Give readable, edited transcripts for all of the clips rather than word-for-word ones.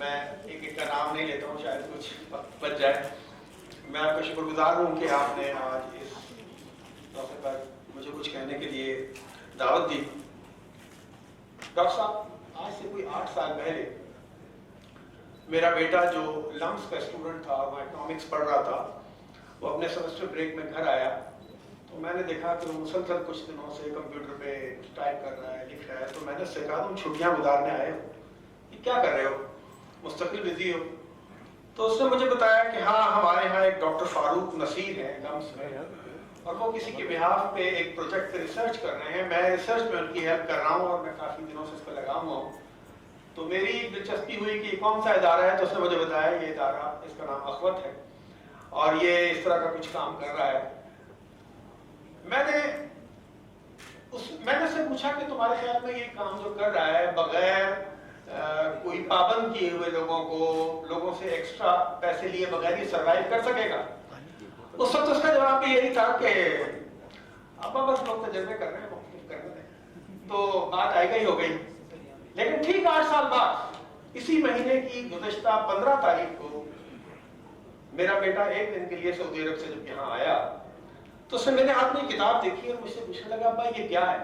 میں ایک ایک کا نام نہیں لیتا ہوں، شاید کچھ وقت بچ جائے. میں آپ کا شکر گزار ہوں کہ آپ نے آج اس موقع پر مجھے کچھ کہنے کے لیے دعوت دی. ڈاکٹر صاحب، آج سے کوئی 8 سال پہلے میرا بیٹا جو لمس کا اسٹوڈنٹ تھا، وہ اکنامکس پڑھ رہا تھا، وہ اپنے سیمسٹر بریک میں گھر آیا تو میں نے دیکھا کہ وہ مسلسل کچھ دنوں سے کمپیوٹر پہ ٹائپ کر رہا ہے، لکھ رہا ہے. تو میں نے اس سے کہا تم چھٹیاں گزارنے آئے ہو، یہ کیا کر رہے ہو، مستقل بزی ہو؟ تو اس نے مجھے بتایا کہ ہاں ہمارے ہاں ایک ڈاکٹر فاروق نصیر ہیں لمس میں، اور وہ کسی کے بہاف پہ ایک پروجیکٹ پہ ریسرچ کر رہے ہیں. میں ریسرچ میں ان کی ہیلپ کر رہا ہوں اور میں کافی دنوں سے اس پہ لگا ہوا ہوں. تو میری دلچسپی ہوئی کہ یہ کون سا ادارہ ہے. تو اس نے مجھے بتایا یہ ادارہ، اس کا نام اخوت ہے اور یہ اس طرح کا کچھ کام کر رہا ہے. میں نے اس سے پوچھا کہ تمہارے خیال میں یہ کام جو کر رہا ہے بغیر کوئی پابند کیے ہوئے لوگوں سے ایکسٹرا پیسے لیے بغیر یہ سروائیو کر سکے گا؟ اس وقت اس کا جواب بھی یہی تھا کہ ابا بس لوگ تجربے کر رہے ہیں، مختلف کرنے دیں. تو بات آئے گئی ہو گئی. لیکن ٹھیک 8 سال بعد اسی مہینے کی گزشتہ 15 تاریخ کو میرا بیٹا ایک دن کے لیے سعودی عرب سے جب یہاں آیا تو اس نے میرے ہاتھ میں کتاب دیکھی اور مجھ سے پوچھنے لگا ابا یہ کیا ہے؟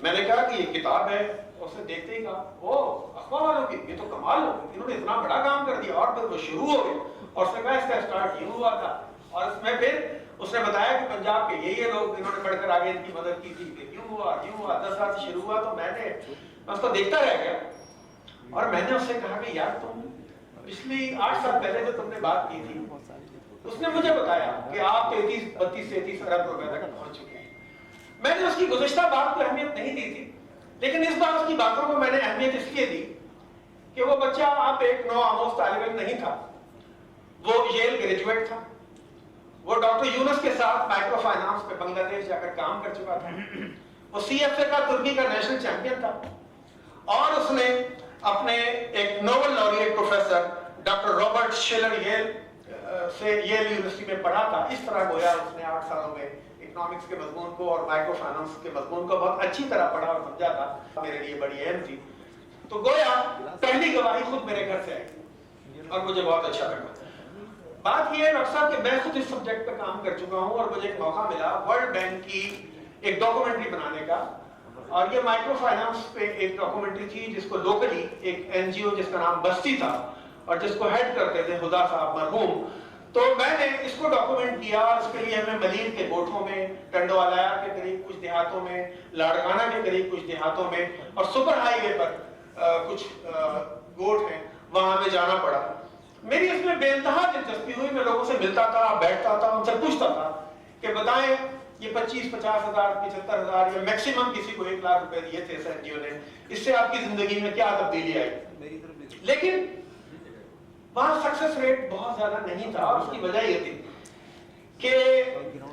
میں نے کہا کہ یہ کتاب ہے. اس نے دیکھتے ہی کہا او اخبار والوں کی، یہ تو کمال ہو، انہوں نے اتنا بڑا کام کر دیا. اور پھر وہ شروع ہو گئے اور اس نے کہا اس کا اسٹارٹ یوں ہوا تھا. اور اس میں پھر اس نے بتایا کہ پنجاب کے یہ لوگ انہوں نے پڑھ کر آگے ان کی مدد کی تھی کہ یوں ہوا 10 سال سے شروع ہوا. تو میں اس کو دیکھتا رہ گیا اور میں نے اس سے کہا کہ یار تم پچھلی 8 سال پہلے جو تم نے بات کی تھی اس نے مجھے بتایا کہ آپ 32-33 ارب روپے تک پہنچ چکے ہیں. میں نے اس کی گزشتہ بات کو اہمیت نہیں دی تھی، لیکن اس بار اس کی باتوں کو میں نے اہمیت اس لیے دی کہ وہ بچہ آپ ایک نو آموز طالب علم نہیں تھا، وہ ییل گریجویٹ تھا. وہ ڈاکٹر یونس کے ساتھ مائکرو فائنانس پہ بنگلہ دیش جا کر کام کر چکا تھا. وہ سی ایف اے کا ترکی کا نیشنل چیمپئن تھا اور اس نے اپنے ایک Nobel laureate professor doctor Robert Shiller Yale university میں پڑھا تھا. اس طرح گویا اس نے 8 سالوں میں اکنامکس کے مضمون کو اور مائکرو فائنانس کے مضمون کو بہت اچھی طرح پڑھا اور سمجھا تھا. میرے لیے بڑی اہم تھی. تو گویا پہلی گواہی خود میرے گھر سے آئی اور مجھے بہت اچھا لگا. بات یہ ہے ڈاکٹر صاحب کہ میں خود اس سبجیکٹ پہ کام کر چکا ہوں اور مجھے ایک موقع ملا ورلڈ بینک کی ایک ڈاکومنٹری بنانے کا. اور یہ مائکرو فائنانس پہ ایک ڈاکومنٹری تھی جس کو لوکلی ایک این جی او جس کا نام بستی تھا اور جس کو ہیڈ کرتے تھے خدا صاحب مرحوم. تو میں نے اس کو ڈاکومنٹ کیا. اس کے لیے ہمیں ملیر کے گوٹھوں میں، ٹنڈوالایا کے قریب کچھ دیہاتوں میں، لاڑکانہ کے قریب کچھ دیہاتوں میں اور سپر ہائی وے پر کچھ گوٹھ ہیں، وہاں ہمیں جانا پڑا. میری اس میں بے انتہا دلچسپی ہوئی. میں لوگوں سے ملتا تھا، بیٹھتا تھا، ان سے پوچھتا تھا کہ بتائیں یہ 25-50 ہزار 75 ہزار یا میکسیمم کسی کو 1 لاکھ روپے دیے تھے این جی او نے، اس سے آپ کی زندگی میں کیا تبدیلی آئی؟ لیکن وہاں سکسس ریٹ بہت زیادہ نہیں تھا اور اس کی وجہ یہ تھی کہ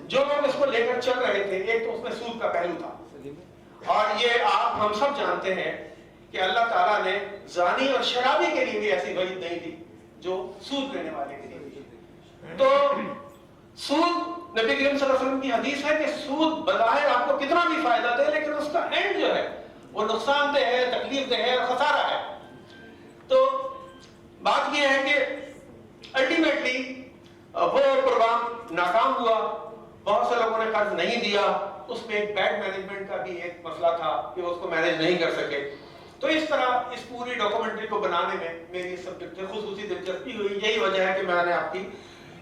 جو لوگ اس کو لے کر چل رہے تھے ایک تو اس میں سود کا پہلو تھا اور یہ آپ ہم سب جانتے ہیں کہ اللہ تعالیٰ نے زانی اور شرابی کے لیے بھی ایسی وعید نہیں دی جو سود لینے والے کے لیے دی. تو سود، نبی کریم صلی اللہ علیہ وسلم کی حدیث ہے کہ سود بظاہر آپ کو کتنا بھی فائدہ دے لیکن اس کا اینڈ جو ہے وہ نقصان دہ ہے، تکلیف دہ ہے اور خسارہ ہے. تو بات یہ ہے کہ الٹیمیٹلی وہ پروگرام ناکام ہوا. بہت سے لوگوں نے قرض نہیں دیا. اس میں ایک بیڈ مینجمنٹ کا بھی ایک مسئلہ تھا کہ وہ اس کو مینیج نہیں کر سکے. تو اس طرح اس پوری ڈاکومنٹری کو بنانے میں میری سبجیکٹ سے خصوصی دلچسپی ہوئی. یہی وجہ ہے کہ میں نے آپ کی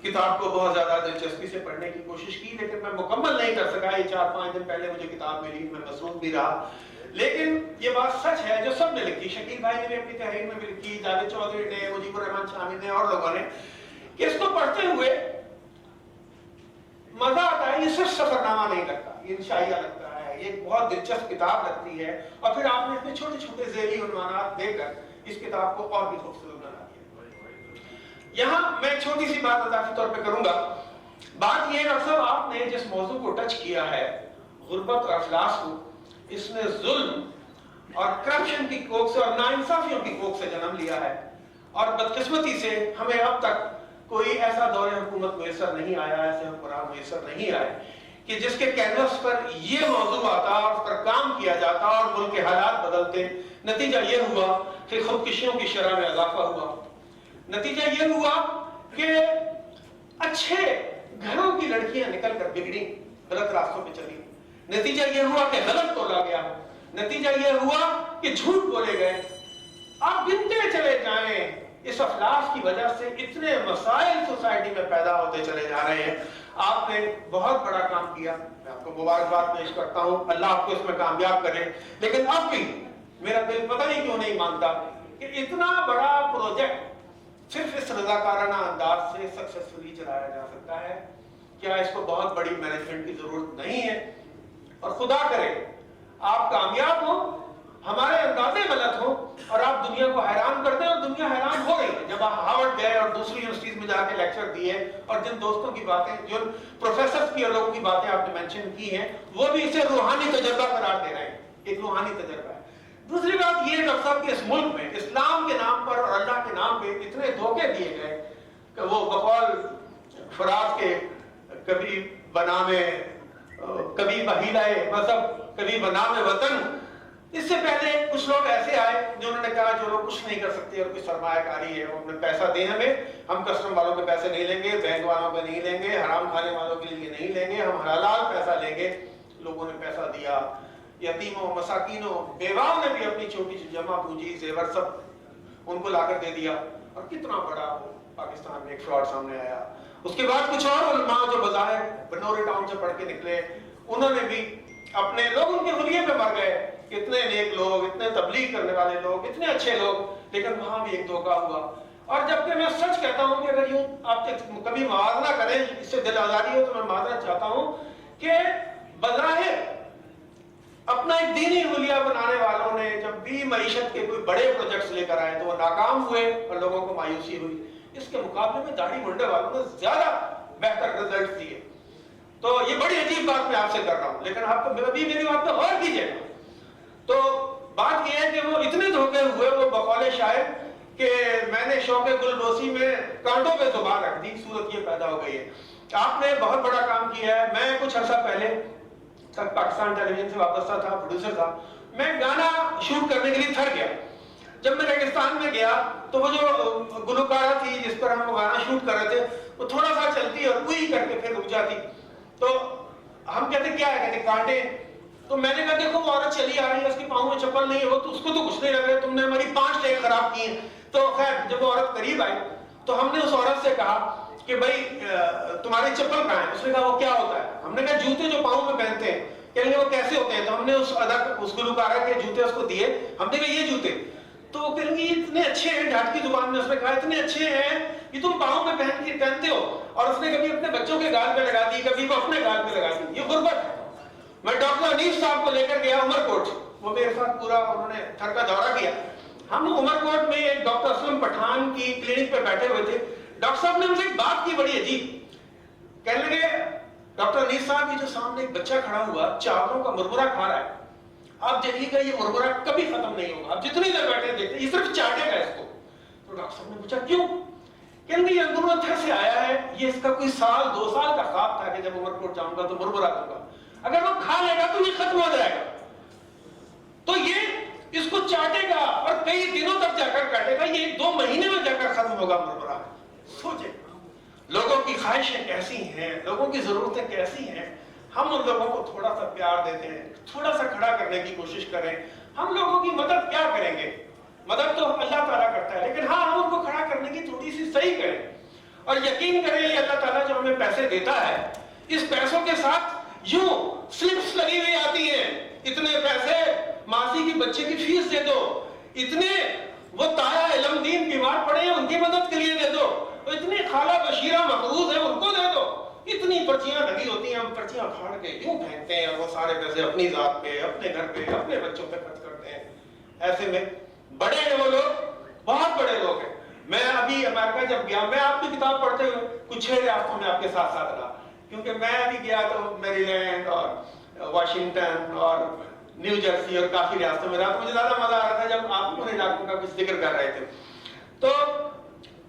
کتاب کو بہت زیادہ دلچسپی سے پڑھنے کی کوشش کی، لیکن میں مکمل نہیں کر سکا. یہ 4-5 دن پہلے مجھے کتاب ملی، میں مصروف بھی رہا. لیکن یہ بات سچ ہے جو سب نے لکھی، شکیل بھائی نے بھی اپنی تحریر میں بھی لکھی، جاوید چودھری نے، مجیب الرحمان شامی نے اور لوگوں نے، کہ اس کو پڑھتے ہوئے مزہ آتا ہے. یہ صرف سفر نامہ نہیں لگتا، یہ انشائیہ لگتا ہے، یہ ایک بہت دلچسپ کتاب لگتی ہے. اور پھر آپ نے اس میں چھوٹے چھوٹے ذیلی عنوانات دے کر اس کتاب کو اور بھی خوبصورت بنا دیا. یہاں میں ایک چھوٹی سی بات اضافی طور پہ کروں گا. بات یہ ہے ڈاکٹر صاحب آپ نے جس موضوع کو ٹچ کیا ہے غربت اور افلاس کو، اس نے ظلم اور کرپشن کی کوکھ سے اور ناانصافیوں کی کوکھ سے جنم لیا ہے. اور بدقسمتی سے ہمیں اب تک کوئی ایسا دور حکومت میسر نہیں آیا، ایسے حکمران میسر نہیں آئے کہ جس کے کینوس پر یہ موضوع آتا اور اس پر کام کیا جاتا اور ملک کے حالات بدلتے، نتیجہ یہ ہوا کہ خودکشیوں کی شرح میں اضافہ ہوا، نتیجہ یہ ہوا کہ اچھے گھروں کی لڑکیاں نکل کر بگڑی، غلط راستوں پہ چلی، نتیجہ یہ ہوا کہ غلط تولا گیا، نتیجہ یہ ہوا کہ جھوٹ بولے گئے۔ آپ گنتے چلے جائیں، اس افلاس کی وجہ سے اتنے مسائل سوسائٹی میں پیدا ہوتے چلے جا رہے ہیں۔ آپ نے بہت بڑا کام کیا، میں آپ کو مبارکباد پیش کرتا ہوں، اللہ آپ کو اس میں کامیاب کرے، لیکن اب بھی میرا دل پتہ نہیں کیوں نہیں مانتا کہ اتنا بڑا پروجیکٹ صرف اس رضاکارانہ انداز سے سکسیسفلی چلایا جا سکتا ہے۔ کیا اس کو بہت بڑی مینجمنٹ کی ضرورت نہیں ہے؟ اور خدا کرے آپ کامیاب ہوں، ہمارے اندازے غلط ہوں اور آپ دنیا کو حیران کرتے ہیں، اور دنیا حیران ہو رہی ہے۔ جب آپ ہارورڈ گئے اور دوسری یونیورسٹیز میں جا کے لیکچر دیے اور جن دوستوں کی باتیں، جن پروفیسرز کی اور لوگوں کی باتیں آپ نے مینشن کی ہیں، وہ بھی اسے روحانی تجربہ قرار دے رہے ہیں، ایک روحانی تجربہ ہے۔ دوسری بات یہ ہے ڈاکٹر صاحب کہ اس ملک میں اسلام کے نام پر اور اللہ کے نام پہ اتنے دھوکے دیے گئے کہ وہ بقول فراز کے کبھی بنام کبھی بحیلہ مذہب کبھی بنام وطن، اس سے پہلے کچھ لوگ ایسے آئے جنہوں نے کہا جو لوگ کچھ نہیں کر سکتے اور کوئی سرمایہ کاری ہے، انہیں پیسہ دیں ہمیں، ہم کسٹم والوں کے پیسے نہیں لیں گے، بینک والوں کے نہیں لیں گے، حرام کھانے والوں کے لیے نہیں لیں گے، ہم حلال پیسہ لیں گے۔ لوگوں نے پیسہ دیا، یتیموں، مساکینوں، بیواؤں نے بھی اپنی چھوٹی سی جمع پونجی زیور سب ان کو لا کر دے دیا، اور کتنا بڑا پاکستان میں ایک فراڈ سامنے آیا۔ اس کے بعد کچھ اور علماء جو بظاہر بنوری ٹاؤن سے پڑھ کے نکلے، انہوں نے بھی اپنے لوگ ان کے حلیے پہ مر گئے، اتنے نیک لوگ، اتنے تبلیغ کرنے والے لوگ، اتنے اچھے لوگ، لیکن وہاں بھی ایک دھوکہ ہوا۔ اور جبکہ میں سچ کہتا ہوں کہ اگر یوں آپ کبھی موازنہ کریں، اس سے دل آزاری ہو تو میں معذرت چاہتا ہوں کہ بظاہر اپنا ایک دینی حلیہ بنانے والوں نے جب بھی معیشت کے کوئی بڑے پروجیکٹس لے کر آئے تو وہ ناکام ہوئے اور لوگوں کو مایوسی ہوئی۔ اس کے مقابلے میں داڑھی منڈے والوں نے زیادہ بہتر رزلٹ دیے۔ تو یہ بڑی عجیب بات میں آپ سے کر رہا ہوں، لیکن آپ کو ابھی میری بات پہ غور کیجیے گا۔ تو بات یہ ہے کہ وہ اتنے دھوکے ہوئے، وہ بقول شاعر کہ میں نے شوق گلبوسی میں کانٹوں پہ زبان رکھ دی، صورت یہ پیدا ہو گئی ہے۔ آپ نے بہت بڑا کام کیا ہے۔ میں کچھ عرصہ پہلے تک پاکستان ٹیلی ویژن سے وابستہ تھا، پروڈیوسر تھا، میں گانا شوٹ کرنے کے لیے تھک گیا۔ جب میں ریگستان میں گیا تو وہ جو گلوکارہ تھی جس پر ہم گانا شوٹ کر رہے تھے، وہ تھوڑا سا چلتی اور کوئی کر کے پھر رک جاتی، تو ہم کہتے کیا ہے، کہتے کانٹے۔ تو میں نے کہا دیکھو وہ عورت چلی آ رہی ہے، اس کی پاؤں میں چپل نہیں ہے، وہ تو اس کو تو کچھ نہیں لگ رہا ہے، تم نے ہماری 5 ٹیک خراب کی ہیں۔ تو خیر جب وہ عورت قریب آئی تو ہم نے اس عورت سے کہا کہ بھائی تمہاری چپل کہاں ہے؟ اس نے کہا وہ کیا ہوتا ہے؟ ہم نے کہا جوتے جو پاؤں میں پہنتے ہیں۔ کہنے وہ کیسے ہوتے ہیں؟ تو ہم نے اس گلوکارہ کے جوتے اس کو دیے، ہم نے کہا یہ جوتے، تو وہ کہیں گے یہ اتنے اچھے ہیں، ڈھاٹ کی زبان میں اس نے کہا اتنے اچھے ہیں یہ تم پاؤں میں پہنتے ہو۔ اور اس نے کبھی اپنے بچوں کے گال پہ لگا دی، کبھی وہ اپنے گال پہ لگا دی، یہ غربت ہے۔ میں ڈاکٹر انیس صاحب کو لے کر گیا عمر کوٹ، وہ میرے ساتھ پورا انہوں نے تھر کا دورہ کیا۔ ہم عمر کوٹ میں ایک ڈاکٹر اسلم پٹھان کی کلینک پہ بیٹھے ہوئے تھے، ڈاکٹر صاحب نے ہم سے ایک بات کی بڑی عجیب، کہنے لگے ڈاکٹر انیس صاحب یہ جو سامنے ایک بچہ کھڑا ہوا چاولوں کا مرمرہ کھا رہا ہے، آپ دیکھیے گا یہ مرمرہ کبھی ختم نہیں ہوگا، آپ جتنی دیر بیٹھے دیکھتے یہ صرف چاٹے گا اس کو۔ تو ڈاکٹر صاحب نے پوچھا کیوں؟ کہنے لگے یہ اندرون تھر سے آیا ہے، یہ اس کا کوئی سال 2 سال کا خواب تھا کہ جب عمر کوٹ جاؤں گا تو مرمرہ دوں گا، اگر وہ کھا لے گا تو یہ ختم ہو جائے گا، تو یہ اس کو چاٹے گا اور کئی دنوں تک جا کر کاٹے گا، یہ 2 مہینے میں جا کر ختم ہوگا مرمرہ۔ سوچے لوگوں کی خواہشیں کیسی ہیں، لوگوں کی ضرورتیں کیسی ہیں، ہم ان لوگوں کو تھوڑا سا پیار دیتے ہیں، تھوڑا سا کھڑا کرنے کی کوشش کریں۔ ہم لوگوں کی مدد کیا کریں گے؟ مدد تو اللہ تعالیٰ کرتا ہے، لیکن ہاں ہم ان کو کھڑا کرنے کی تھوڑی سی صحیح کریں، اور یقین کریں یہ اللہ تعالیٰ جو ہمیں پیسے دیتا ہے، اس پیسوں کے ساتھ یوں سلپس لگی ہوئی آتی ہیں، اتنے پیسے ماسی کی بچے کی فیس دے دو، اتنے وہ تایا علم دین بیمار پڑے ہیں ان کی مدد کے لیے دے دو، اتنی خالہ بشیرہ مقروض ہیں ان کو دے دو، اتنی پرچیاں لگی ہوتی ہیں، ہم پرچیاں پھاڑ کے یوں پھینکتے ہیں اور وہ سارے پیسے اپنی ذات پہ، اپنے گھر پہ، اپنے بچوں پہ خرچ کرتے ہیں۔ ایسے میں بڑے ہیں وہ لوگ، بہت بڑے لوگ ہیں۔ میں ابھی امریکہ جب گیا، میں آپ کی کتاب پڑھتے ہوئے کچھ 6 ریاستوں میں آپ کے ساتھ ساتھ رہا، کیونکہ میں ابھی گیا تو میری لینڈ اور واشنگٹن اور نیو جرسی اور کافی ریاستوں میں رہا، تو مجھے زیادہ مزہ آ رہا تھا جب آپ ان علاقوں کا کچھ ذکر کر رہے تھے۔ تو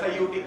SIUT